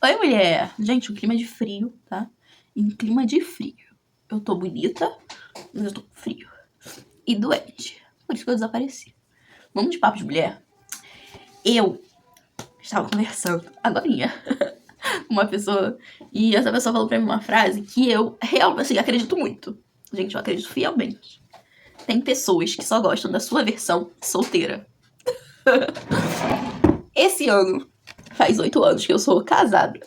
Oi, mulher! Gente, um clima de frio, tá? Em clima de frio. Eu tô bonita, mas eu tô com frio. E doente. Por isso que eu desapareci. Vamos de papo de mulher? Eu estava conversando agorinha com uma pessoa e essa pessoa falou pra mim uma frase que eu realmente assim, acredito muito. Gente, eu acredito fielmente. Tem pessoas que só gostam da sua versão solteira. Esse ano faz 8 anos que eu sou casada.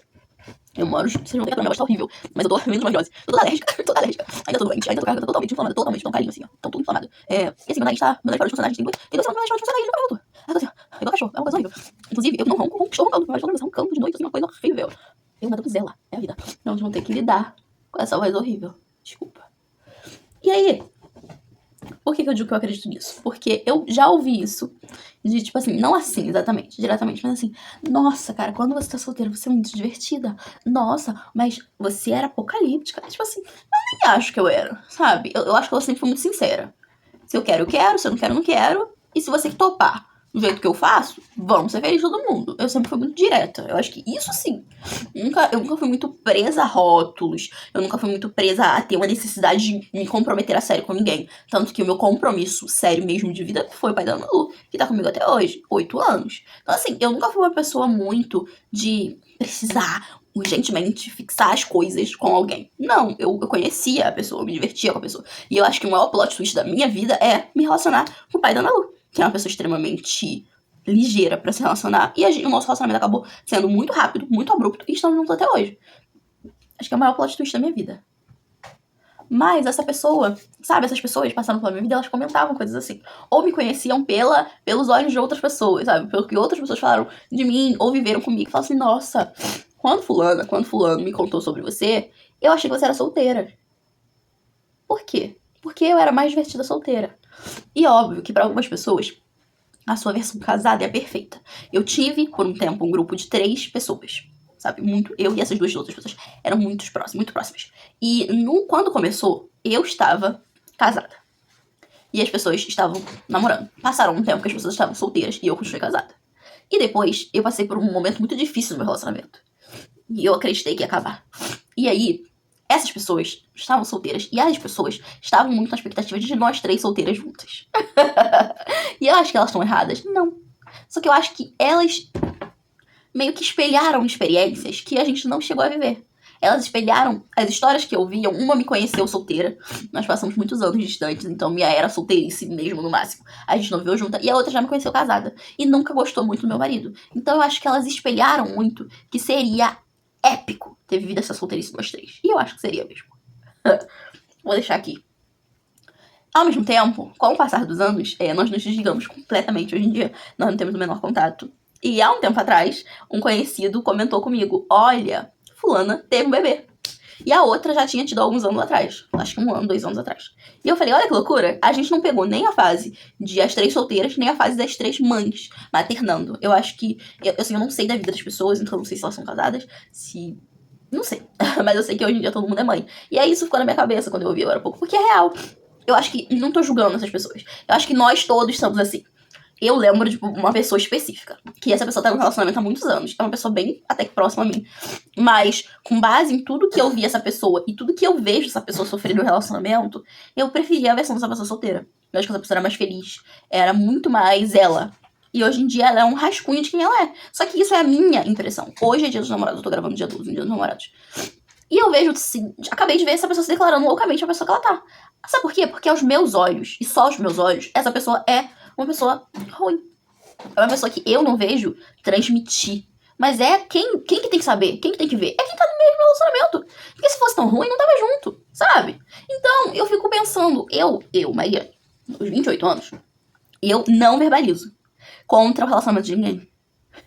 Eu moro junto, vocês não têm a minha voz tá horrível, mas eu tô vendo uma virose. Tô toda alérgica, toda alérgica. Ainda tô doente, ainda tô carregada, totalmente inflamada, totalmente, tão carinho assim, ó. Tão tudo inflamado. E assim, meu nariz tá, meu nariz parou de funcionar, tem 2 semanas, meu nariz parou de funcionar e ele nunca voltou. Eu tô assim, ó, igual cachorro, é uma coisa horrível. Inclusive, eu não ronco, estou roncando, mas tô roncando de noite, assim, uma coisa horrível. Eu nada zela, é a vida. Então, vão ter que lidar com essa voz horrível. Desculpa. E aí, por que eu digo que eu acredito nisso? Porque eu já ouvi isso de, tipo assim, não assim exatamente, diretamente, mas assim, nossa, cara, quando você tá solteira, você é muito divertida. Nossa, mas você era apocalíptica. Tipo assim, eu nem acho que eu era, sabe? Eu acho que eu sempre fui muito sincera. Se eu quero, se eu não quero, não quero. E se você topar do jeito que eu faço, vamos ser felizes todo mundo. Eu sempre fui muito direta. Eu acho que isso sim. Eu nunca fui muito presa a rótulos. Eu nunca fui muito presa a ter uma necessidade de me comprometer a sério com ninguém. Tanto que o meu compromisso sério mesmo de vida foi o pai da Ana Lu, que tá comigo até hoje, 8 anos. Então, assim, eu nunca fui uma pessoa muito de precisar urgentemente fixar as coisas com alguém. Não, eu conhecia a pessoa, eu me divertia com a pessoa. E eu acho que o maior plot twist da minha vida é me relacionar com o pai da Ana Lu, que é uma pessoa extremamente ligeira pra se relacionar. E o nosso relacionamento acabou sendo muito rápido, muito abrupto, e estamos juntos até hoje. Acho que é o maior plot twist da minha vida. Mas essa pessoa, sabe, essas pessoas passando pela minha vida, elas comentavam coisas assim. Ou me conheciam pelos olhos de outras pessoas, sabe? Pelo que outras pessoas falaram de mim, ou viveram comigo. E falaram assim, nossa, quando fulano me contou sobre você, eu achei que você era solteira. Por quê? Porque eu era mais divertida solteira. E óbvio que pra algumas pessoas, a sua versão casada é a perfeita. Eu tive, por um tempo, um grupo de 3 pessoas. Sabe? Muito. Eu e essas 2 outras pessoas eram muito próximas. E quando começou, eu estava casada. E as pessoas estavam namorando. Passaram um tempo que as pessoas estavam solteiras e eu continuei casada. E depois, eu passei por um momento muito difícil no meu relacionamento. E eu acreditei que ia acabar. E aí, essas pessoas estavam solteiras e as pessoas estavam muito na expectativa de nós 3 solteiras juntas. E eu acho que elas estão erradas? Não. Só que eu acho que elas meio que espelharam experiências que a gente não chegou a viver. Elas espelharam as histórias que eu via. Uma me conheceu solteira. Nós passamos muitos anos distantes, então minha era solteirice mesmo, no máximo. A gente não viveu junta. E a outra já me conheceu casada. E nunca gostou muito do meu marido. Então eu acho que elas espelharam muito que seria épico ter vivido essa solteirice nós 3. E eu acho que seria mesmo. Vou deixar aqui. Ao mesmo tempo, com o passar dos anos, nós nos desligamos completamente. Hoje em dia, nós não temos o menor contato. E há um tempo atrás, um conhecido comentou comigo, olha, fulana teve um bebê. E a outra já tinha tido alguns anos atrás. Acho que 1 ano, 2 anos atrás. E eu falei, olha que loucura, a gente não pegou nem a fase de as 3 solteiras, nem a fase das 3 mães maternando. Eu acho que, eu não sei da vida das pessoas, então eu não sei se elas são casadas, se... Não sei. Mas eu sei que hoje em dia todo mundo é mãe. E aí isso ficou na minha cabeça quando eu ouvi agora há pouco, porque é real. Eu acho que, não tô julgando essas pessoas, eu acho que nós todos somos assim. Eu lembro de uma pessoa específica, que essa pessoa tá num relacionamento há muitos anos. É uma pessoa bem até que próxima a mim. Mas, com base em tudo que eu vi essa pessoa e tudo que eu vejo essa pessoa sofrer no relacionamento, eu preferia a versão dessa pessoa solteira. Eu acho que essa pessoa era mais feliz. Era muito mais ela. E hoje em dia ela é um rascunho de quem ela é. Só que isso é a minha impressão. Hoje é dia dos namorados, eu tô gravando dia 12, dia dos namorados. E eu vejo, assim, acabei de ver essa pessoa se declarando loucamente a pessoa que ela tá. Sabe por quê? Porque aos meus olhos, e só aos meus olhos, essa pessoa é uma pessoa ruim. É uma pessoa que eu não vejo transmitir. Mas é quem que tem que saber, quem que tem que ver? É quem tá no mesmo relacionamento. Porque se fosse tão ruim, não tava junto, sabe? Então, eu fico pensando, Maria, os 28 anos, eu não verbalizo contra o relacionamento de ninguém.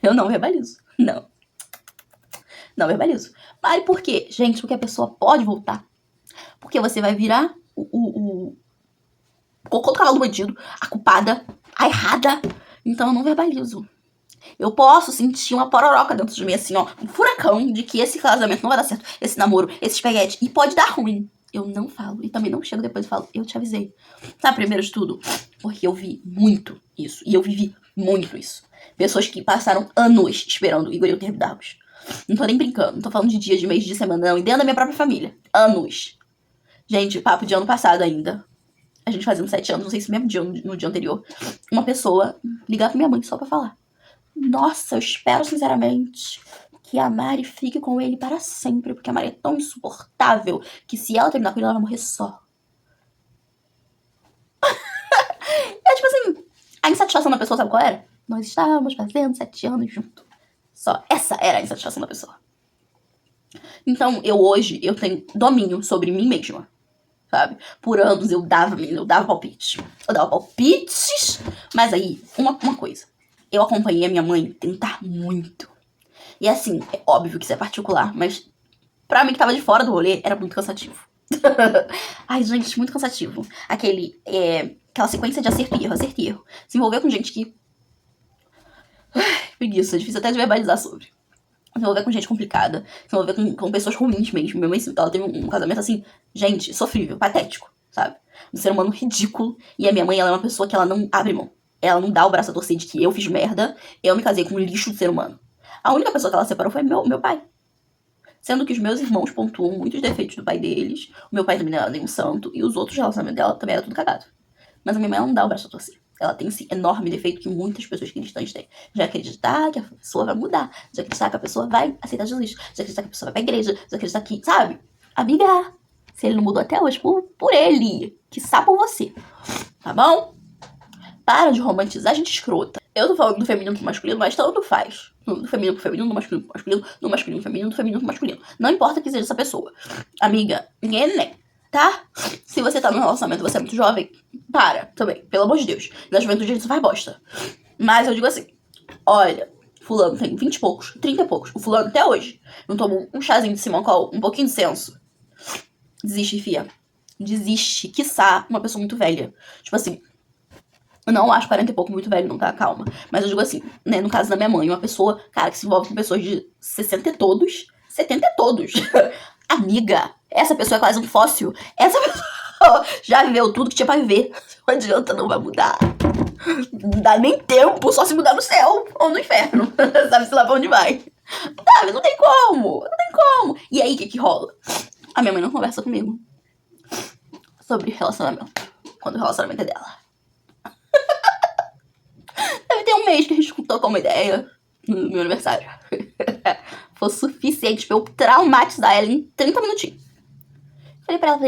Eu não verbalizo. Não verbalizo. Mas por quê? Gente, porque a pessoa pode voltar. Porque você vai virar o cocô do cavalo do bandido, a culpada, a errada. Então eu não verbalizo. Eu posso sentir uma pororoca dentro de mim, assim, ó, um furacão de que esse casamento não vai dar certo, esse namoro, esse espaguete, e pode dar ruim. Eu não falo, e também não chego depois e falo, eu te avisei. Sabe, primeiro de tudo, porque eu vi muito isso, e eu vivi muito isso. Pessoas que passaram anos esperando Igor e eu terminarmos. Não tô nem brincando, não tô falando de dia, de mês, de semana, não. E dentro da minha própria família. Anos. Gente, papo de ano passado ainda. A gente fazendo 7 anos, não sei se mesmo dia, no dia anterior. Uma pessoa ligar pra minha mãe só pra falar: nossa, eu espero sinceramente que a Mari fique com ele para sempre, porque a Mari é tão insuportável que se ela terminar com ele, ela vai morrer só. É tipo assim, a insatisfação da pessoa, sabe qual era? Nós estávamos fazendo 7 anos junto. Só essa era a insatisfação da pessoa. Então, hoje, eu tenho domínio sobre mim mesma, sabe? Por anos eu dava palpites. Eu dava palpites, mas aí, uma coisa. Eu acompanhei a minha mãe tentar muito. E assim, é óbvio que isso é particular, mas pra mim que tava de fora do rolê, era muito cansativo. Ai, gente, muito cansativo. Aquela sequência de acerto e erro. Se envolver com gente que... preguiça, difícil até de verbalizar sobre. Se envolver com gente complicada, se envolver com pessoas ruins mesmo. Minha mãe, ela teve um casamento assim, gente, sofrível, patético, sabe? Um ser humano ridículo. E a minha mãe, ela é uma pessoa que ela não abre mão. Ela não dá o braço a torcer de que eu fiz merda, eu me casei com um lixo de ser humano. A única pessoa que ela separou foi meu pai. Sendo que os meus irmãos pontuam muitos defeitos do pai deles. O meu pai também não era nenhum santo. E os outros relacionamentos dela também era tudo cagado. Mas a minha mãe, ela não dá o braço a torcer. Ela tem esse enorme defeito que muitas pessoas cristãs têm. Já acreditar que a pessoa vai mudar. Já acreditar que a pessoa vai aceitar Jesus. Já acreditar que a pessoa vai pra igreja. Já acreditar que, sabe? Amiga, se ele não mudou até hoje, por ele. Que sabe por você. Tá bom? Para de romantizar gente escrota. Eu tô falando do feminino pro masculino, mas tanto faz. Do feminino pro feminino, do masculino pro masculino, do masculino pro feminino, do feminino pro masculino. Não importa que seja essa pessoa. Amiga, ninguém é neném, tá? Se você tá num relacionamento, você é muito jovem, para também, pelo amor de Deus. Na juventude a gente só faz bosta. Mas eu digo assim, olha, fulano tem 20 e poucos, 30 e poucos. O fulano até hoje não tomou um chazinho de Simancol, um pouquinho de senso. Desiste, fia. Desiste. Quiçá uma pessoa muito velha. Tipo assim, eu não acho 40 e pouco muito velho, não, tá? Calma. Mas eu digo assim, né? No caso da minha mãe, uma pessoa, cara, que se envolve com pessoas de 60 e todos, 70 e todos. Amiga, essa pessoa é quase um fóssil. Essa pessoa já viveu tudo que tinha pra viver. Não adianta, não vai mudar. Não dá nem tempo, só se mudar no céu ou no inferno. Sabe-se lá pra onde vai. Sabe, não tem como. Não tem como. E aí, o que rola? A minha mãe não conversa comigo sobre relacionamento. Quando o relacionamento é dela. Deve ter um mês que a gente trocou uma ideia no meu aniversário. Foi suficiente pra eu traumatizar ela em 30 minutinhos. Falei pra ela,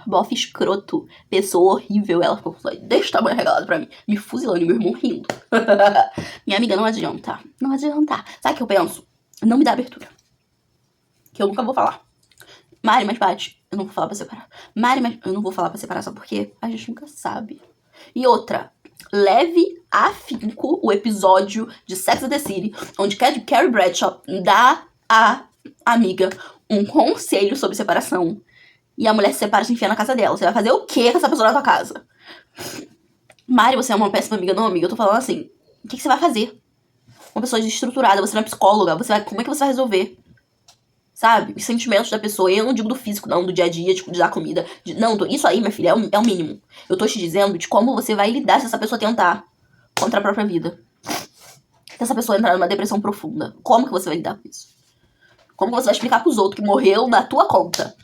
bofe escroto, pessoa horrível. Ela ficou desse tamanho regalado pra mim, me fuzilando e meu irmão rindo. Minha amiga, não adianta. Não adianta. Sabe o que eu penso? Não me dá abertura. Que eu nunca vou falar. Mari, mas bate. Eu não vou falar pra separar. Mari, mas eu não vou falar pra separar só porque a gente nunca sabe. E outra, leve afinco o episódio de Sex and the City, onde Carrie Bradshaw dá à amiga um conselho sobre separação. E a mulher se separa e se enfia na casa dela. Você vai fazer o quê com essa pessoa na tua casa? Mari, você é uma péssima amiga. Não, amiga, eu tô falando assim. O que você vai fazer? Uma pessoa desestruturada, você não é psicóloga. Como é que você vai resolver? Sabe? Os sentimentos da pessoa. Eu não digo do físico, não. Do dia a dia, tipo, de dar comida. Não, isso aí, minha filha, é o mínimo. Eu tô te dizendo de como você vai lidar se essa pessoa tentar contra a própria vida. Se essa pessoa entrar numa depressão profunda. Como que você vai lidar com isso? Como que você vai explicar pros outros que morreu na tua conta?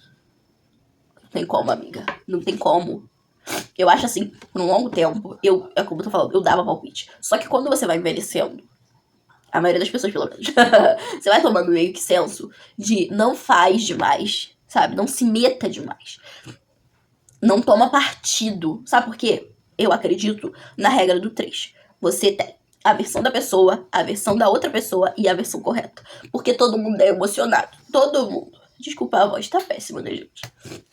Não tem como, amiga. Não tem como. Eu acho assim, por um longo tempo, é como eu tô falando, eu dava palpite. Só que quando você vai envelhecendo, a maioria das pessoas, pelo menos, você vai tomando meio que senso de não faz demais, sabe? Não se meta demais. Não toma partido. Sabe por quê? Eu acredito na regra do 3. Você tem a versão da pessoa, a versão da outra pessoa e a versão correta. Porque todo mundo é emocionado. Todo mundo. Desculpa, a voz tá péssima, né, gente?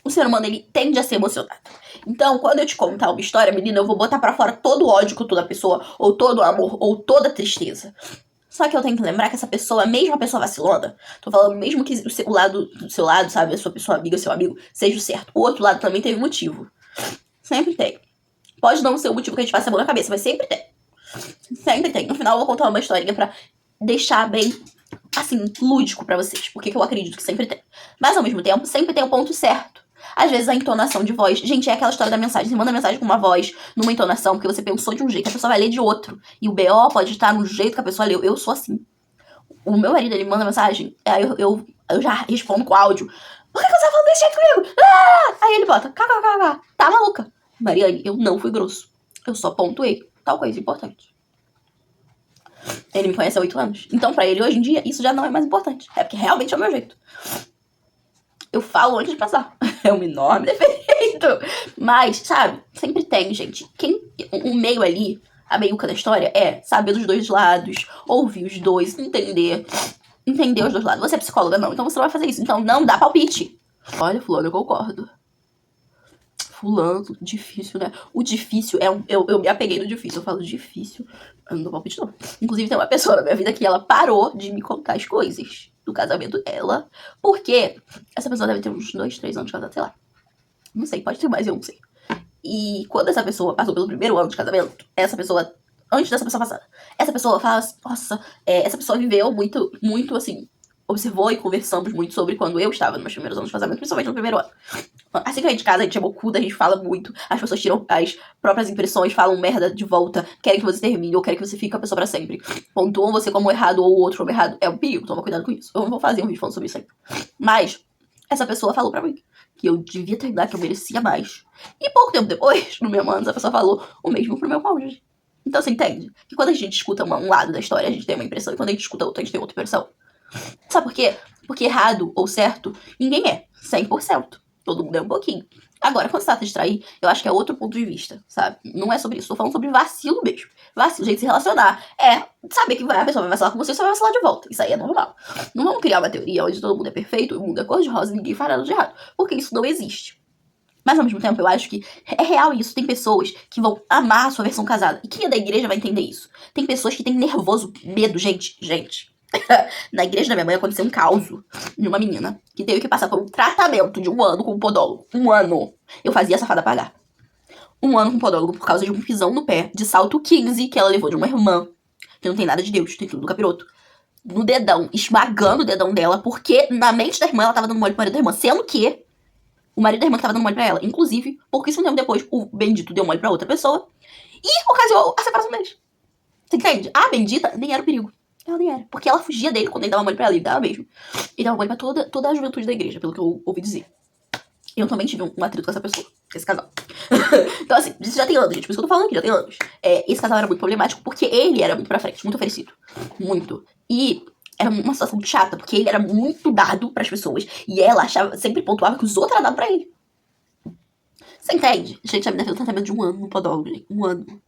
O ser humano, ele tende a ser emocionado. Então, quando eu te contar uma história, menina, eu vou botar pra fora todo o ódio que toda pessoa, ou todo o amor, ou toda a tristeza. Só que eu tenho que lembrar que essa pessoa, mesmo a pessoa vacilona, tô falando mesmo que o lado do seu lado, sabe, a sua pessoa amiga, seu amigo, seja o certo. O outro lado também teve motivo. Sempre tem. Pode não ser o motivo que a gente passa a mão na cabeça, mas sempre tem. Sempre tem. No final eu vou contar uma historinha pra deixar bem, assim, lúdico pra vocês. Porque eu acredito que sempre tem. Mas ao mesmo tempo, sempre tem o ponto certo. Às vezes a entonação de voz... Gente, é aquela história da mensagem. Você manda mensagem com uma voz, numa entonação, porque você pensou de um jeito, a pessoa vai ler de outro. E o BO pode estar no jeito que a pessoa leu. Eu sou assim. O meu marido, ele manda mensagem, aí eu já respondo com áudio. Por que você tá falando desse jeito comigo? Ah! Aí ele bota, kkkk, tá maluca? Mariane, eu não fui grosso. Eu só pontuei tal coisa importante. Ele me conhece há 8 anos. Então, pra ele, hoje em dia, isso já não é mais importante. É porque realmente é o meu jeito. Eu falo antes de pensar. É um enorme defeito. Mas, sabe, sempre tem, gente. O meio ali, a meiuca da história é saber dos dois lados, ouvir os dois, entender os dois lados. Você é psicóloga? Não. Então você não vai fazer isso. Então não dá palpite. Olha, fulano, eu concordo. Fulano, difícil, né? O difícil é eu me apeguei no difícil. Eu falo difícil, eu não dou palpite não. Inclusive tem uma pessoa na minha vida que ela parou de me contar as coisas do casamento dela. Porque essa pessoa deve ter uns 2, 3 anos de casado, sei lá. Não sei, pode ter mais, eu não sei. E quando essa pessoa passou pelo primeiro ano de casamento, essa pessoa, antes dessa pessoa passar, essa pessoa fala assim, nossa, essa pessoa viveu muito, muito assim, observou e conversamos muito sobre quando eu estava nos meus primeiros anos de casamento, principalmente no primeiro ano. Assim que a gente casa, a gente é bocuda, a gente fala muito, as pessoas tiram as próprias impressões, falam merda de volta, querem que você termine ou querem que você fique com a pessoa pra sempre. Pontuam você como errado ou o outro como errado. É um perigo, toma cuidado com isso. Eu não vou fazer um vídeo falando sobre isso aí. Mas, essa pessoa falou pra mim que eu devia terminar, que eu merecia mais. E pouco tempo depois, no mesmo ano, essa pessoa falou o mesmo pro meu cônjuge. Então você entende que quando a gente escuta um lado da história, a gente tem uma impressão, e quando a gente escuta outra, a gente tem outra impressão. Sabe por quê? Porque errado ou certo, ninguém é 100%. Todo mundo é um pouquinho. Agora, quando se trata de trair, eu acho que é outro ponto de vista, sabe? Não é sobre isso, tô falando sobre vacilo mesmo. Vacilo, jeito de se relacionar. É saber que a pessoa vai vacilar com você e você vai vacilar de volta. Isso aí é normal. Não vamos criar uma teoria onde todo mundo é perfeito, o mundo é cor-de-rosa e ninguém faz nada de errado. Porque isso não existe. Mas ao mesmo tempo, eu acho que é real isso. Tem pessoas que vão amar a sua versão casada. E quem é da igreja vai entender isso. Tem pessoas que têm nervoso, medo, gente. Na igreja da minha mãe aconteceu um caos de uma menina que teve que passar por um tratamento de 1 ano com um podólogo. 1 ano. Eu fazia a safada pagar. 1 ano com um podólogo por causa de um pisão no pé, de salto 15, que ela levou de uma irmã, que não tem nada de Deus, tem tudo do capiroto. No dedão, esmagando o dedão dela, porque na mente da irmã ela tava dando mole pro marido da irmã, sendo que o marido da irmã que tava dando mole pra ela. Inclusive, pouquíssimo tempo depois, o bendito deu mole pra outra pessoa e ocasionou a separação deles. Você entende? A bendita nem era o perigo. Ela nem era. Porque ela fugia dele quando ele dava mole pra ela. Ele dava mesmo. Ele dava mole pra toda a juventude da igreja, pelo que eu ouvi dizer. Eu também tive um atrito com essa pessoa, com esse casal. Então, assim, isso já tem anos, gente. Por isso que eu tô falando aqui, já tem anos. Esse casal era muito problemático porque ele era muito pra frente, muito oferecido. Muito. E era uma situação muito chata, porque ele era muito dado pras pessoas. E ela sempre pontuava que os outros eram dados pra ele. Você entende? Gente, a menina fez um tratamento de 1 ano no podólogo, gente. 1 ano.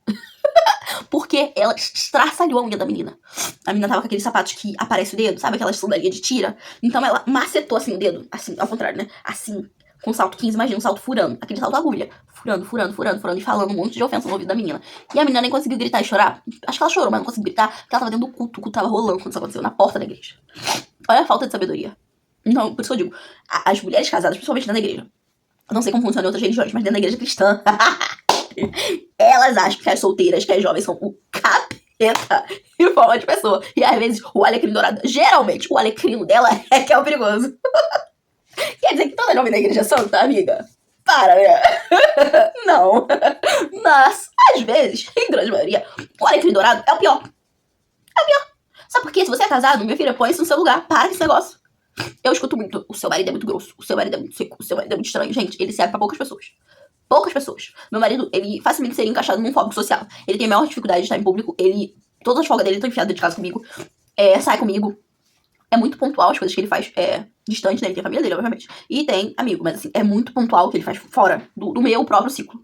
Porque ela estraçalhou a unha da menina. A menina tava com aqueles sapatos que aparece o dedo, sabe? Aquelas sandalinhas de tira. Então ela macetou assim o dedo, assim, ao contrário, né? Assim, com salto 15, imagina um salto furando. Aquele salto agulha. Furando e falando um monte de ofensa no ouvido da menina. E a menina nem conseguiu gritar e chorar. Acho que ela chorou, mas não conseguiu gritar, porque ela tava dentro do culto. O culto tava rolando quando isso aconteceu, na porta da igreja. Olha a falta de sabedoria. Então, por isso que eu digo, as mulheres casadas, principalmente dentro da igreja, eu não sei como funciona em outras religiões, mas dentro da igreja cristã, elas acham que as solteiras, que as jovens são o capeta em forma de pessoa. E às vezes o alecrim dourado, geralmente o alecrino dela é que é o perigoso. Quer dizer que toda jovem da igreja é santa, amiga? Para, né? Não. Mas, às vezes, em grande maioria, o alecrim dourado é o pior. É o pior. Sabe por quê? Se você é casado, minha filha, põe isso no seu lugar. Para com esse negócio. Eu escuto muito, o seu marido é muito grosso, o seu marido é muito seco, o seu marido é muito estranho. Gente, ele serve pra poucas pessoas. Poucas pessoas. Meu marido, ele facilmente seria encaixado num fóbico social. Ele tem a maior dificuldade de estar em público. Todas as folgas dele estão enfiadas dentro de casa comigo. Sai comigo. É muito pontual as coisas que ele faz distante, né? Ele tem a família dele, obviamente. E tem amigo, mas assim, é muito pontual o que ele faz fora do meu próprio ciclo.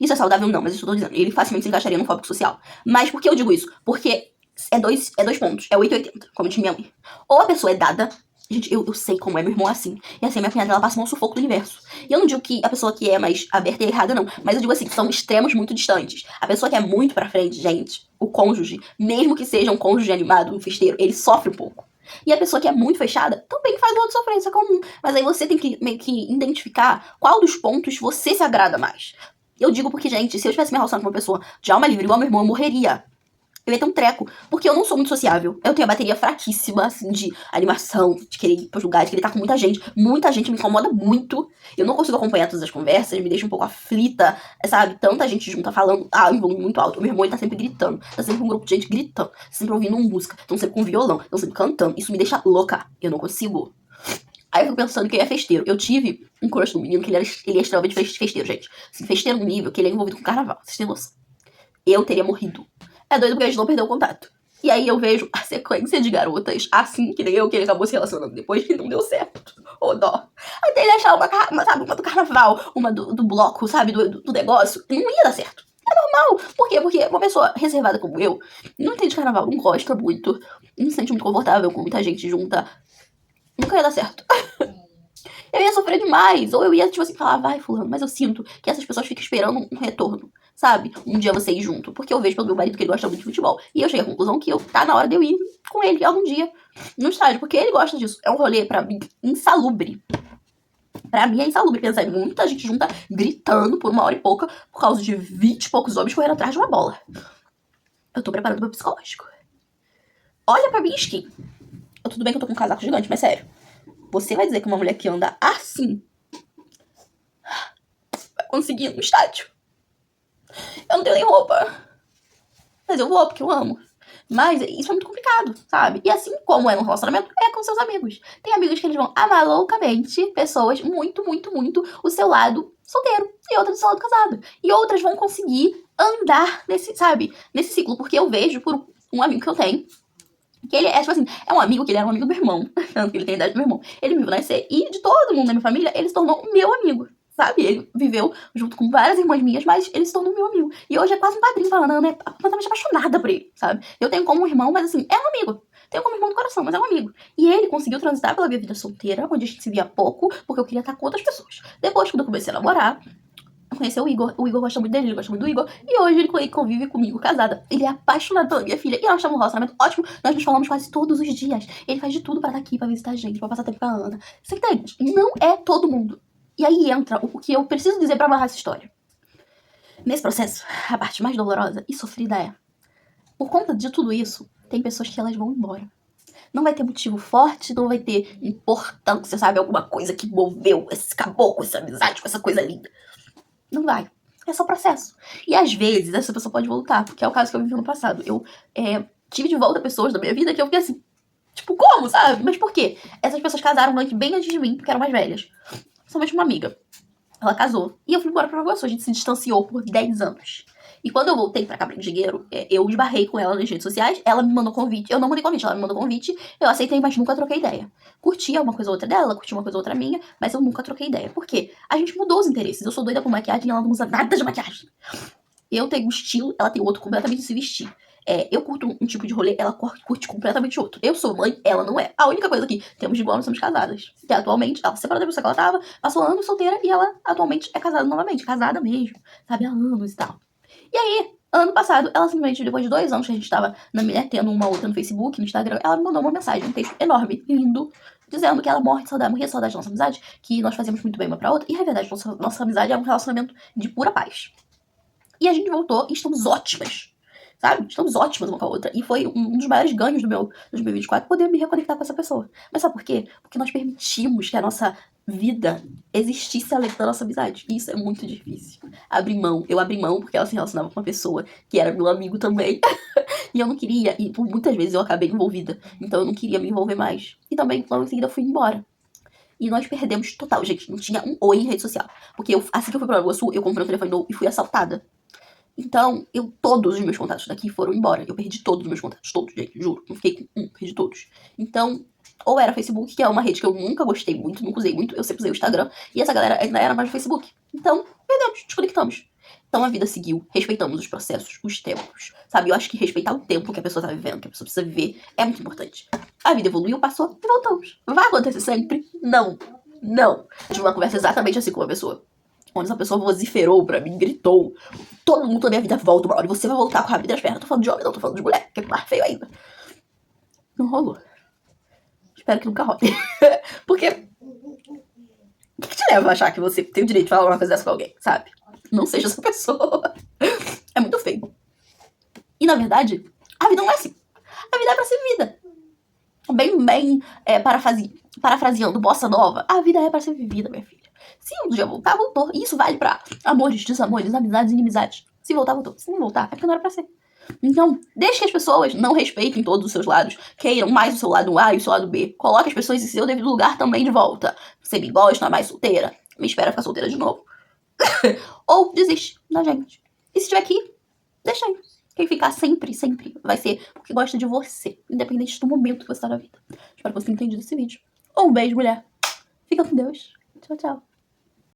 Isso é saudável? Não, mas isso eu tô dizendo. Ele facilmente se encaixaria num fóbico social. Mas por que eu digo isso? Porque é dois pontos. É 880, como diz minha mãe. Ou a pessoa é dada. Gente, eu sei como é, meu irmão é assim. E assim, minha cunhada, ela passa um sufoco do universo. E eu não digo que a pessoa que é mais aberta é errada, não. Mas eu digo assim, que são extremos muito distantes. A pessoa que é muito pra frente, gente, o cônjuge, mesmo que seja um cônjuge animado, um festeiro, ele sofre um pouco. E a pessoa que é muito fechada também faz o outro sofrer, isso é comum. Mas aí você tem que meio que identificar qual dos pontos você se agrada mais. Eu digo porque, gente, se eu tivesse me relacionado com uma pessoa de alma livre igual meu irmão, eu morreria. Eu ia ter um treco, porque eu não sou muito sociável. Eu tenho a bateria fraquíssima, assim, de animação, de querer ir pros lugares, de querer estar com muita gente. Muita gente me incomoda muito. Eu não consigo acompanhar todas as conversas, me deixa um pouco aflita, sabe? Tanta gente junta falando, em volume muito alto. O meu irmão, ele tá sempre gritando. Tá sempre com um grupo de gente gritando. Sempre ouvindo música. Estão sempre com violão. Estão sempre cantando. Isso me deixa louca. Eu não consigo. Aí eu fico pensando que ele é festeiro. Eu tive um crush no menino que ele é extremamente festeiro, gente. Assim, festeiro no nível que ele é envolvido com carnaval. Vocês têm noção? Eu teria morrido. É doido porque a gente não perdeu o contato. E aí eu vejo a sequência de garotas, assim que nem eu, que ele acabou se relacionando depois que não deu certo. Ô, dó. Até ele achar uma do carnaval, uma do bloco, sabe, do negócio, não ia dar certo. É normal. Por quê? Porque uma pessoa reservada como eu, não entende carnaval, não gosta muito, não se sente muito confortável com muita gente junta, nunca ia dar certo. Eu ia sofrer demais. Ou eu ia, tipo assim, falar, vai, fulano. Mas eu sinto que essas pessoas ficam esperando um retorno, sabe? Um dia você ir junto. Porque eu vejo pelo meu marido que ele gosta muito de futebol. E eu cheguei à conclusão que tá na hora de eu ir com ele algum dia no estádio. Porque ele gosta disso. É um rolê, pra mim, insalubre. Pra mim é insalubre pensar em muita gente junta gritando por 1 hora e pouca por causa de 20 e poucos homens correndo atrás de uma bola. Eu tô preparando meu psicológico. Olha pra minha skin. Tudo bem que eu tô com um casaco gigante, mas sério. Você vai dizer que uma mulher que anda assim vai conseguir ir no estádio? Eu não tenho nem roupa. Mas eu vou, porque eu amo. Mas isso é muito complicado, sabe? E assim como é no relacionamento, é com seus amigos. Tem amigos que eles vão amar loucamente pessoas muito, muito, muito o seu lado solteiro e outras do seu lado casado. E outras vão conseguir andar nesse, sabe, nesse ciclo. Porque eu vejo por um amigo que eu tenho, que ele é, tipo assim, é um amigo que ele era um amigo do meu irmão. Tanto que ele tem a idade do meu irmão. Ele me viu nascer e de todo mundo da minha família, ele se tornou meu amigo. Sabe? Ele viveu junto com várias irmãs minhas, mas ele se tornou meu amigo. E hoje é quase um padrinho falando, Ana é completamente apaixonada por ele, sabe? Eu tenho como um irmão, mas assim, é um amigo. Tenho como irmão do coração, mas é um amigo. E ele conseguiu transitar pela minha vida solteira, onde a gente se via pouco, porque eu queria estar com outras pessoas. Depois, quando eu comecei a namorar, eu conheci o Igor gosta muito dele, ele gosta muito do Igor, e hoje ele convive comigo, casada. Ele é apaixonado pela minha filha, e nós temos um relacionamento ótimo, nós nos falamos quase todos os dias. Ele faz de tudo pra estar aqui, pra visitar a gente, pra passar tempo com a Ana. Você entende? Não é todo mundo. E aí entra o que eu preciso dizer pra amarrar essa história. Nesse processo, a parte mais dolorosa e sofrida é, por conta de tudo isso, tem pessoas que elas vão embora. Não vai ter motivo forte, não vai ter importância, sabe? Alguma coisa que moveu esse caboclo, essa amizade com essa coisa linda. Não vai. É só processo. E às vezes essa pessoa pode voltar, porque é o caso que eu vivi no passado. Eu tive de volta pessoas da minha vida que eu fiquei assim, tipo, como, sabe? Mas por quê? Essas pessoas casaram bem antes de mim, porque eram mais velhas. Somente uma amiga. Ela casou. E eu fui embora pra Nova Iguaçu. A gente se distanciou por 10 anos. E quando eu voltei pra cá, pra Engenheiro, eu esbarrei com ela nas redes sociais. Ela me mandou convite. Eu não mandei convite, ela me mandou convite. Eu aceitei, mas nunca troquei ideia. Curtia uma coisa ou outra dela, curtia uma coisa ou outra minha, mas eu nunca troquei ideia. Por quê? A gente mudou os interesses. Eu sou doida com maquiagem e ela não usa nada de maquiagem. Eu tenho um estilo, ela tem outro completamente de se vestir. Eu curto um tipo de rolê, ela curte completamente outro. Eu sou mãe, ela não é. A única coisa que temos de igual, nós somos casadas. Que atualmente, ela se separou da pessoa que ela tava, passou anos solteira e ela atualmente é casada novamente. Casada mesmo, sabe? Há anos e tal. E aí, ano passado, ela simplesmente, depois de 2 anos que a gente tava tendo uma outra no Facebook, no Instagram, ela me mandou uma mensagem, um texto enorme, lindo, dizendo que ela morria de saudade da nossa amizade, que nós fazíamos muito bem uma pra outra. E é verdade, nossa amizade é um relacionamento de pura paz. E a gente voltou e estamos ótimas, sabe? Estamos ótimas uma com a outra. E foi um dos maiores ganhos do meu 2024 poder me reconectar com essa pessoa. Mas sabe por quê? Porque nós permitimos que a nossa vida existisse além da nossa amizade. E isso é muito difícil. Abrir mão. Eu abri mão porque ela se relacionava com uma pessoa que era meu amigo também. E eu não queria. E por muitas vezes eu acabei envolvida. Então eu não queria me envolver mais. E também, logo em seguida, eu fui embora. E nós perdemos total, gente. Não tinha um oi em rede social. Porque assim que eu fui pra Nova Iguaçu, eu comprei um telefone novo e fui assaltada. Então, todos os meus contatos daqui foram embora. Eu perdi todos os meus contatos, todos, gente, juro. Não fiquei com perdi todos. Então, ou era Facebook, que é uma rede que eu nunca gostei muito, nunca usei muito, eu sempre usei o Instagram, e essa galera ainda era mais no Facebook. Então, perdemos, desconectamos. Então a vida seguiu, respeitamos os processos, os tempos, sabe? Eu acho que respeitar o tempo que a pessoa tá vivendo, que a pessoa precisa viver, é muito importante. A vida evoluiu, passou e voltamos. Vai acontecer sempre? Não. Não. Tive uma conversa exatamente assim com uma pessoa. Onde essa pessoa vociferou pra mim, gritou. Todo mundo da minha vida volta uma hora e você vai voltar com a rabo entre as pernas. Tô falando de homem, não, tô falando de mulher, que é mais feio ainda. Não rolou. Espero que nunca role. Porque o que te leva a achar que você tem o direito de falar uma coisa dessa com alguém, sabe? Não seja essa pessoa. É muito feio. E na verdade, vida não é assim. A vida é pra ser vivida. Bem, parafraseando Bossa Nova, a vida é pra ser vivida, minha filha. Se um dia voltar, voltou. E isso vale pra amores, desamores, amizades, inimizades. Se voltar, voltou. Se não voltar, é porque não era pra ser. Então, deixe que as pessoas não respeitem todos os seus lados, queiram mais o seu lado A e o seu lado B. Coloque as pessoas em seu devido lugar também de volta. Você me gosta, mais solteira? Me espera ficar solteira de novo. Ou desiste da gente. E se estiver aqui, deixa aí. Quem ficar sempre vai ser porque gosta de você, independente do momento que você tá na vida. Espero que você tenha entendido esse vídeo. Um beijo, mulher. Fica com Deus. Tchau, tchau.